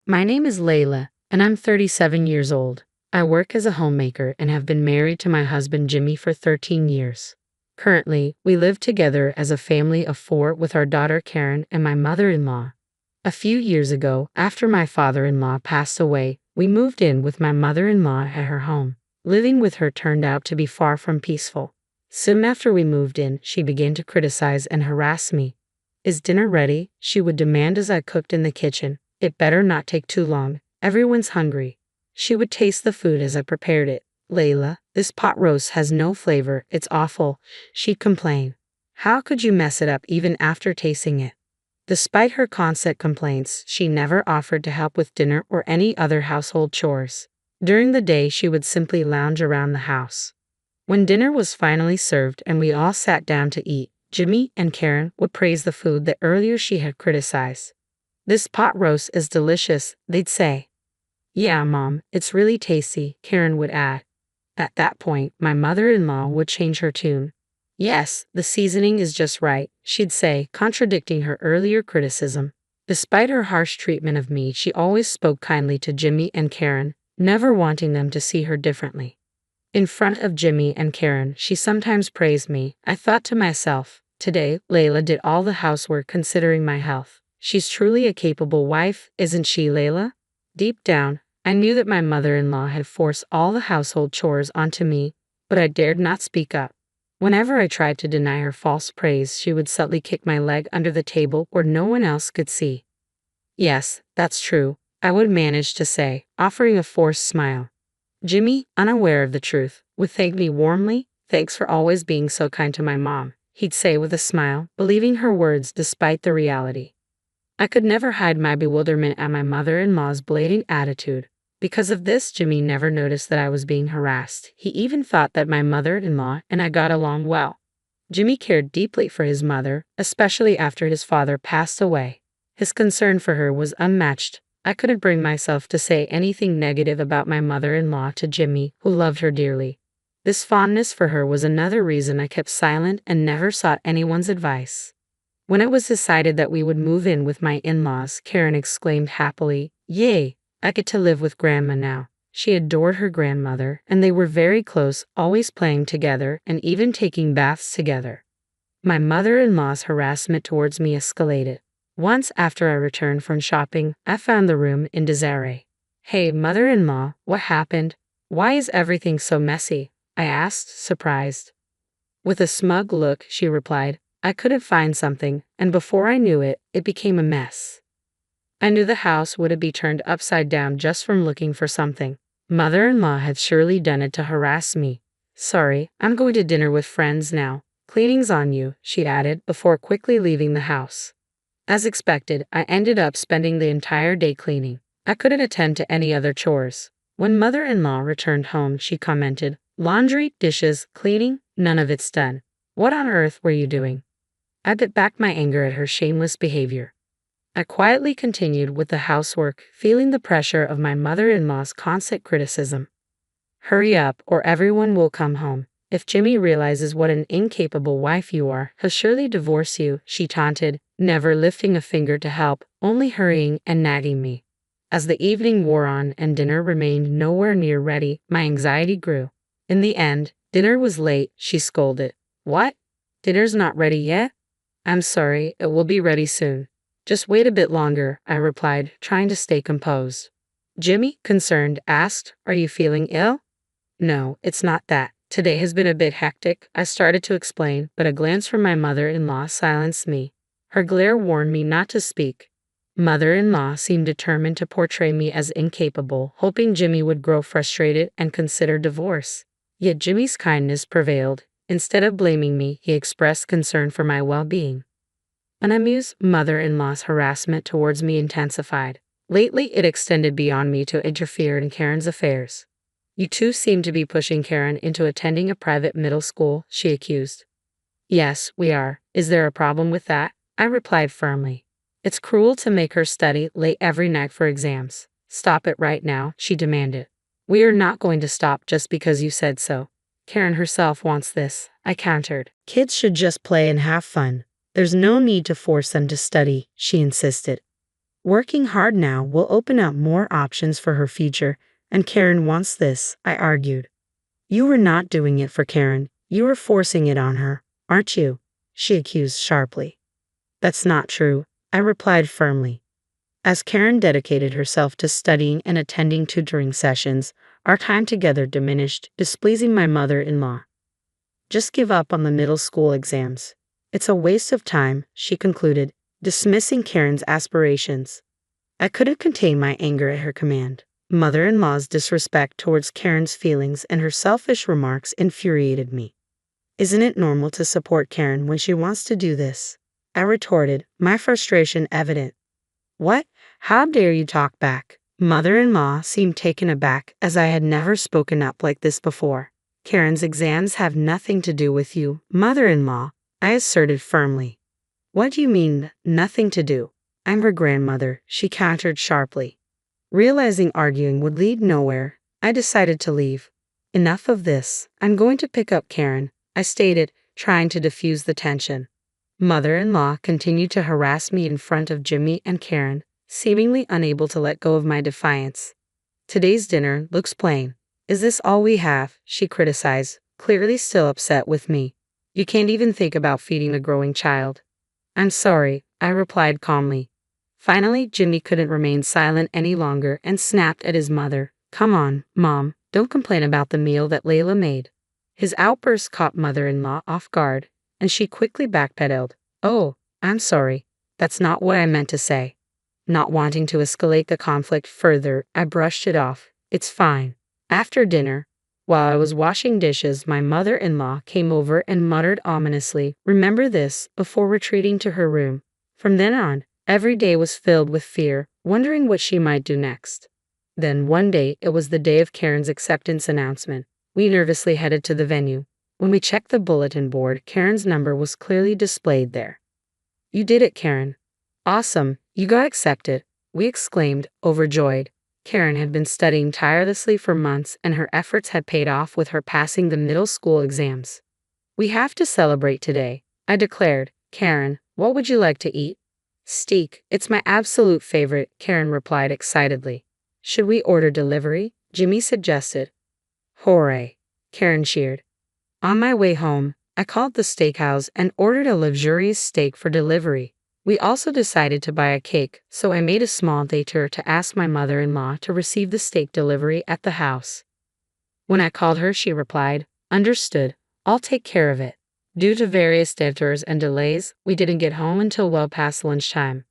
My name is Layla, and I'm 37 years old. I work as a homemaker and have been married to my husband Jimmy for 13 years. Currently, we live together as a family of four with our daughter Karen and my mother-in-law. A few years ago, after my father-in-law passed away, we moved in with my mother-in-law at her home. Living with her turned out to be far from peaceful. Soon after we moved in, she began to criticize and harass me. "Is dinner ready?" she would demand as I cooked in the kitchen. "It better not take too long. Everyone's hungry." She would taste the food as I prepared it. "Layla, this pot roast has no flavor. It's awful," she'd complain. "How could you mess it up even after tasting it?" Despite her constant complaints, she never offered to help with dinner or any other household chores. During the day, she would simply lounge around the house. When dinner was finally served and we all sat down to eat, Jimmy and Karen would praise the food that earlier she had criticized. "This pot roast is delicious," they'd say. "Yeah, Mom, it's really tasty," Karen would add. At that point, my mother-in-law would change her tune. "Yes, the seasoning is just right," she'd say, contradicting her earlier criticism. Despite her harsh treatment of me, she always spoke kindly to Jimmy and Karen, never wanting them to see her differently. In front of Jimmy and Karen, she sometimes praised me. I thought to myself, today, Layla did all the housework considering my health. She's truly a capable wife, isn't she, Layla? Deep down, I knew that my mother-in-law had forced all the household chores onto me, but I dared not speak up. Whenever I tried to deny her false praise, she would subtly kick my leg under the table where no one else could see. "Yes, that's true," I would manage to say, offering a forced smile. Jimmy, unaware of the truth, would thank me warmly. "Thanks for always being so kind to my mom," he'd say with a smile, believing her words despite the reality. I could never hide my bewilderment at my mother-in-law's blatant attitude. Because of this, Jimmy never noticed that I was being harassed. He even thought that my mother-in-law and I got along well. Jimmy cared deeply for his mother, especially after his father passed away. His concern for her was unmatched. I couldn't bring myself to say anything negative about my mother-in-law to Jimmy, who loved her dearly. This fondness for her was another reason I kept silent and never sought anyone's advice. When it was decided that we would move in with my in-laws, Karen exclaimed happily, "Yay, I get to live with Grandma now." She adored her grandmother, and they were very close, always playing together and even taking baths together. My mother-in-law's harassment towards me escalated. Once after I returned from shopping, I found the room in disarray. "Hey, mother-in-law, what happened? Why is everything so messy?" I asked, surprised. With a smug look, she replied, "I couldn't find something, and before I knew it, it became a mess." I knew the house would be turned upside down just from looking for something. Mother-in-law had surely done it to harass me. "Sorry, I'm going to dinner with friends now. Cleaning's on you," she added before quickly leaving the house. As expected, I ended up spending the entire day cleaning. I couldn't attend to any other chores. When mother-in-law returned home, she commented, "Laundry, dishes, cleaning, none of it's done. What on earth were you doing?" I bit back my anger at her shameless behavior. I quietly continued with the housework, feeling the pressure of my mother-in-law's constant criticism. "Hurry up, or everyone will come home. If Jimmy realizes what an incapable wife you are, he'll surely divorce you," she taunted, never lifting a finger to help, only hurrying and nagging me. As the evening wore on and dinner remained nowhere near ready, my anxiety grew. In the end, dinner was late, she scolded. "What? Dinner's not ready yet? I'm sorry, it will be ready soon. Just wait a bit longer," I replied, trying to stay composed. Jimmy, concerned, asked, "Are you feeling ill?" "No, it's not that. Today has been a bit hectic," I started to explain, but a glance from my mother-in-law silenced me. Her glare warned me not to speak. Mother-in-law seemed determined to portray me as incapable, hoping Jimmy would grow frustrated and consider divorce. Yet Jimmy's kindness prevailed. Instead of blaming me, he expressed concern for my well-being. Unamused, mother-in-law's harassment towards me intensified. Lately, it extended beyond me to interfere in Karen's affairs. "You two seem to be pushing Karen into attending a private middle school," she accused. "Yes, we are. Is there a problem with that?" I replied firmly. "It's cruel to make her study late every night for exams." "Stop it right now," she demanded. "We are not going to stop just because you said so. Karen herself wants this," I countered. "Kids should just play and have fun. There's no need to force them to study," she insisted. Working hard now will open up more options for her future, and Karen wants this, I argued. You were not doing it for Karen, you were forcing it on her, aren't you? She accused sharply. That's not true, I replied firmly. As Karen dedicated herself to studying and attending tutoring sessions, our time together diminished, displeasing my mother-in-law. Just give up on the middle school exams. It's a waste of time, she concluded, dismissing Karen's aspirations. I couldn't contain my anger at her command. Mother-in-law's disrespect towards Karen's feelings and her selfish remarks infuriated me. Isn't it normal to support Karen when she wants to do this? I retorted, my frustration evident. What? How dare you talk back? Mother-in-law seemed taken aback as I had never spoken up like this before. Karen's exams have nothing to do with you, mother-in-law, I asserted firmly. What do you mean, nothing to do? I'm her grandmother, she countered sharply. Realizing arguing would lead nowhere, I decided to leave. Enough of this, I'm going to pick up Karen, I stated, trying to diffuse the tension. Mother-in-law continued to harass me in front of Jimmy and Karen, seemingly unable to let go of my defiance. Today's dinner looks plain. Is this all we have? She criticized, clearly still upset with me. You can't even think about feeding a growing child. I'm sorry, I replied calmly. Finally, Jimmy couldn't remain silent any longer and snapped at his mother. Come on, Mom, don't complain about the meal that Layla made. His outburst caught mother-in-law off guard, and she quickly backpedaled. Oh, I'm sorry. That's not what I meant to say. Not wanting to escalate the conflict further, I brushed it off. It's fine. After dinner, while I was washing dishes, my mother-in-law came over and muttered ominously, "Remember this," before retreating to her room. From then on, every day was filled with fear, wondering what she might do next. Then one day, it was the day of Karen's acceptance announcement. We nervously headed to the venue. When we checked the bulletin board, Karen's number was clearly displayed there. You did it, Karen. Awesome, you got accepted, we exclaimed, overjoyed. Karen had been studying tirelessly for months and her efforts had paid off with her passing the middle school exams. We have to celebrate today, I declared. Karen, what would you like to eat? Steak, it's my absolute favorite, Karen replied excitedly. Should we order delivery? Jimmy suggested. Hooray, Karen cheered. On my way home, I called the steakhouse and ordered a luxurious steak for delivery. We also decided to buy a cake, so I made a small detour to ask my mother-in-law to receive the steak delivery at the house. When I called her, she replied, "Understood, I'll take care of it." Due to various detours and delays, we didn't get home until well past lunchtime.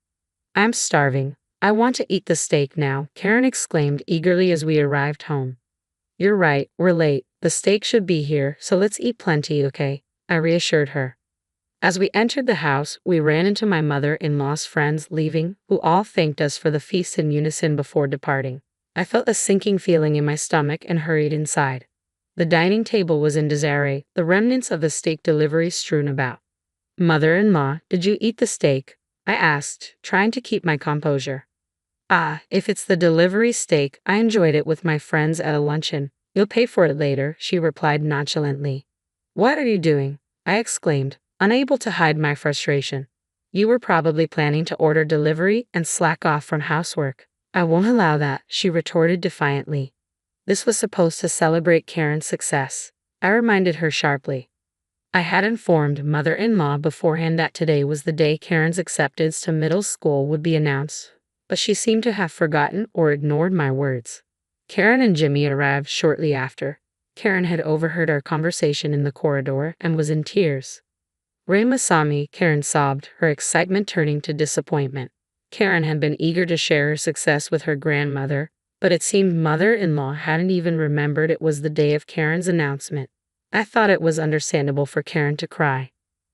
I'm starving. I want to eat the steak now, Karen exclaimed eagerly as we arrived home. You're right, we're late. The steak should be here, so let's eat plenty, okay? I reassured her. As we entered the house, we ran into my mother-in-law's friends leaving, who all thanked us for the feast in unison before departing. I felt a sinking feeling in my stomach and hurried inside. The dining table was in disarray, the remnants of the steak delivery strewn about. Mother-in-law, did you eat the steak? I asked, trying to keep my composure. Ah, if it's the delivery steak, I enjoyed it with my friends at a luncheon. You'll pay for it later, she replied nonchalantly. What are you doing? I exclaimed, unable to hide my frustration. You were probably planning to order delivery and slack off from housework. I won't allow that, she retorted defiantly. This was supposed to celebrate Karen's success. I reminded her sharply. I had informed mother-in-law beforehand that today was the day Karen's acceptance to middle school would be announced, but she seemed to have forgotten or ignored my words. Karen and Jimmy arrived shortly after. Karen had overheard our conversation in the corridor and was in tears. Rayma saw me, Karen sobbed, her excitement turning to disappointment. Karen had been eager to share her success with her grandmother, but it seemed mother-in-law hadn't even remembered it was the day of Karen's announcement. I thought it was understandable for Karen to cry.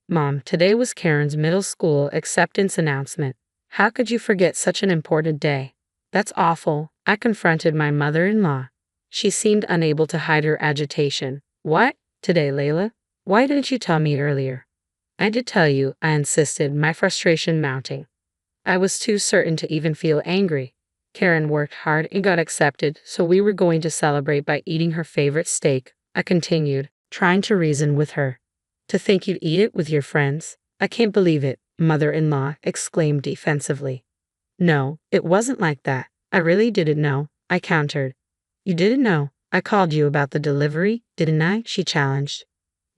Mom, today was Karen's middle school acceptance announcement. How could you forget such an important day? That's awful, I confronted my mother-in-law. She seemed unable to hide her agitation. What? Today, Layla? Why didn't you tell me earlier? I did tell you, I insisted, my frustration mounting. I was too certain to even feel angry. Karen worked hard and got accepted, so we were going to celebrate by eating her favorite steak, I continued, trying to reason with her. To think you'd eat it with your friends? I can't believe it, mother-in-law exclaimed defensively. No, it wasn't like that. I really didn't know, I countered. You didn't know? I called you about the delivery, didn't I? She challenged.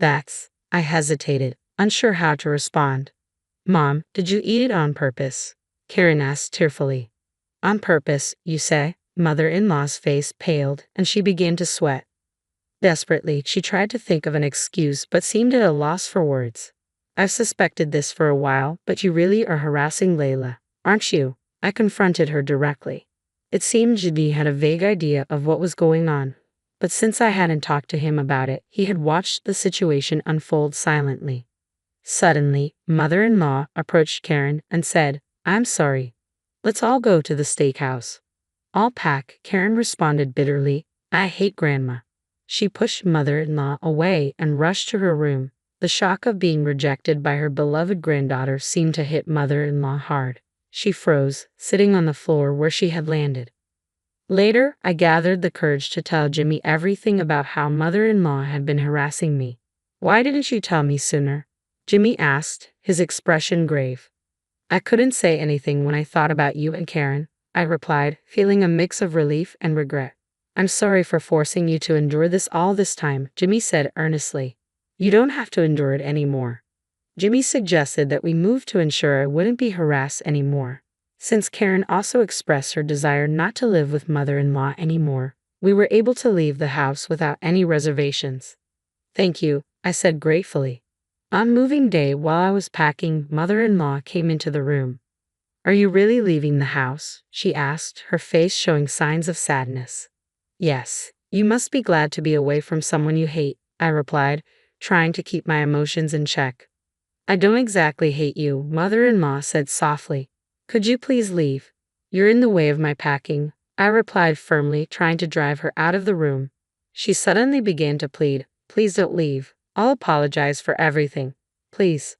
I hesitated, unsure how to respond. Mom, did you eat it on purpose? Karen asked tearfully. On purpose, you say? Mother-in-law's face paled, and she began to sweat. Desperately, she tried to think of an excuse but seemed at a loss for words. I've suspected this for a while, but you really are harassing Layla, aren't you? I confronted her directly. It seemed Jimmy had a vague idea of what was going on, but since I hadn't talked to him about it, he had watched the situation unfold silently. Suddenly, mother-in-law approached Karen and said, I'm sorry. Let's all go to the steakhouse. I'll pack, Karen responded bitterly. I hate Grandma. She pushed mother-in-law away and rushed to her room. The shock of being rejected by her beloved granddaughter seemed to hit mother-in-law hard. She froze, sitting on the floor where she had landed. Later, I gathered the courage to tell Jimmy everything about how mother-in-law had been harassing me. Why didn't you tell me sooner? Jimmy asked, his expression grave. I couldn't say anything when I thought about you and Karen, I replied, feeling a mix of relief and regret. I'm sorry for forcing you to endure this all this time, Jimmy said earnestly. You don't have to endure it anymore. Jimmy suggested that we move to ensure I wouldn't be harassed anymore. Since Karen also expressed her desire not to live with mother-in-law anymore, we were able to leave the house without any reservations. Thank you, I said gratefully. On moving day, while I was packing, mother-in-law came into the room. Are you really leaving the house? She asked, her face showing signs of sadness. Yes, you must be glad to be away from someone you hate, I replied, trying to keep my emotions in check. I don't exactly hate you, mother-in-law said softly. Could you please leave? You're in the way of my packing, I replied firmly, trying to drive her out of the room. She suddenly began to plead, please don't leave. I'll apologize for everything. Please.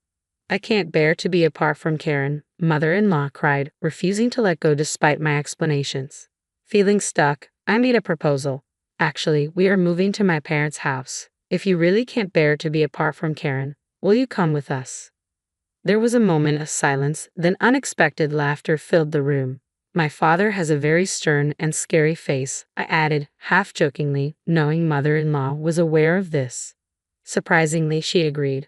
I can't bear to be apart from Karen, mother-in-law cried, refusing to let go despite my explanations. Feeling stuck, I made a proposal. Actually, we are moving to my parents' house. If you really can't bear to be apart from Karen, will you come with us? There was a moment of silence, then unexpected laughter filled the room. My father has a very stern and scary face, I added, half-jokingly, knowing mother-in-law was aware of this. Surprisingly, she agreed.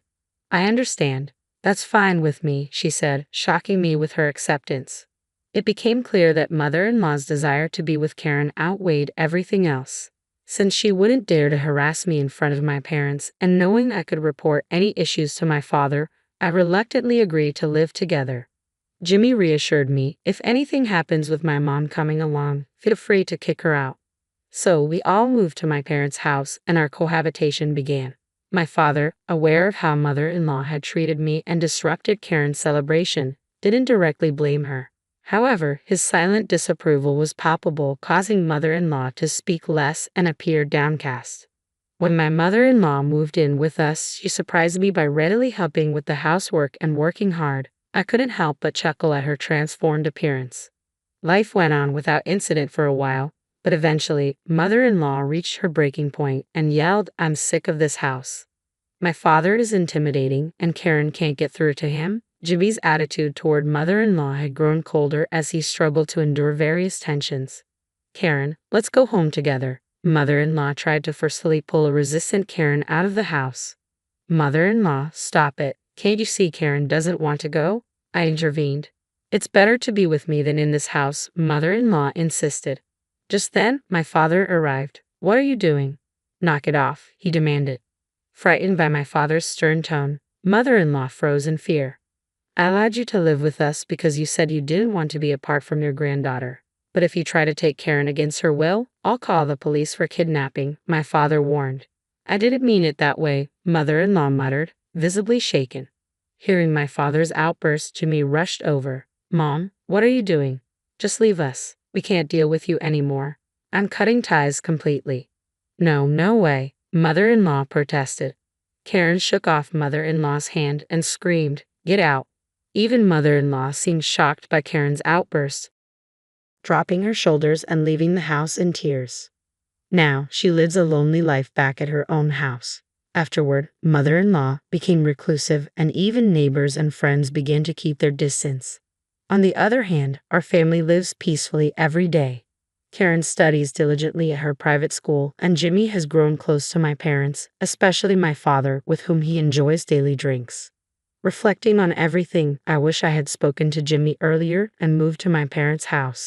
I understand. That's fine with me, she said, shocking me with her acceptance. It became clear that mother-in-law's desire to be with Karen outweighed everything else. Since she wouldn't dare to harass me in front of my parents, and knowing I could report any issues to my father, I reluctantly agreed to live together. Jimmy reassured me, if anything happens with my mom coming along, feel free to kick her out. So we all moved to my parents' house and our cohabitation began. My father, aware of how mother-in-law had treated me and disrupted Karen's celebration, didn't directly blame her. However, his silent disapproval was palpable, causing mother-in-law to speak less and appear downcast. When my mother-in-law moved in with us, she surprised me by readily helping with the housework and working hard. I couldn't help but chuckle at her transformed appearance. Life went on without incident for a while, but eventually, mother-in-law reached her breaking point and yelled, I'm sick of this house. My father is intimidating and Karen can't get through to him. Jimmy's attitude toward mother-in-law had grown colder as he struggled to endure various tensions. Karen, let's go home together. Mother-in-law tried to forcefully pull a resistant Karen out of the house. Mother-in-law, stop it. Can't you see Karen doesn't want to go? I intervened. It's better to be with me than in this house, mother-in-law insisted. Just then, my father arrived. What are you doing? Knock it off, he demanded. Frightened by my father's stern tone, mother-in-law froze in fear. I allowed you to live with us because you said you didn't want to be apart from your granddaughter. But if you try to take Karen against her will, I'll call the police for kidnapping, my father warned. I didn't mean it that way, mother-in-law muttered, visibly shaken. Hearing my father's outburst, Jimmy rushed over. Mom, what are you doing? Just leave us. We can't deal with you anymore. I'm cutting ties completely. No, no way, mother-in-law protested. Karen shook off mother-in-law's hand and screamed, Get out. Even mother-in-law seemed shocked by Karen's outburst, dropping her shoulders and leaving the house in tears. Now, she lives a lonely life back at her own house. Afterward, mother-in-law became reclusive and even neighbors and friends began to keep their distance. On the other hand, our family lives peacefully every day. Karen studies diligently at her private school, and Jimmy has grown close to my parents, especially my father, with whom he enjoys daily drinks. Reflecting on everything, I wish I had spoken to Jimmy earlier and moved to my parents' house.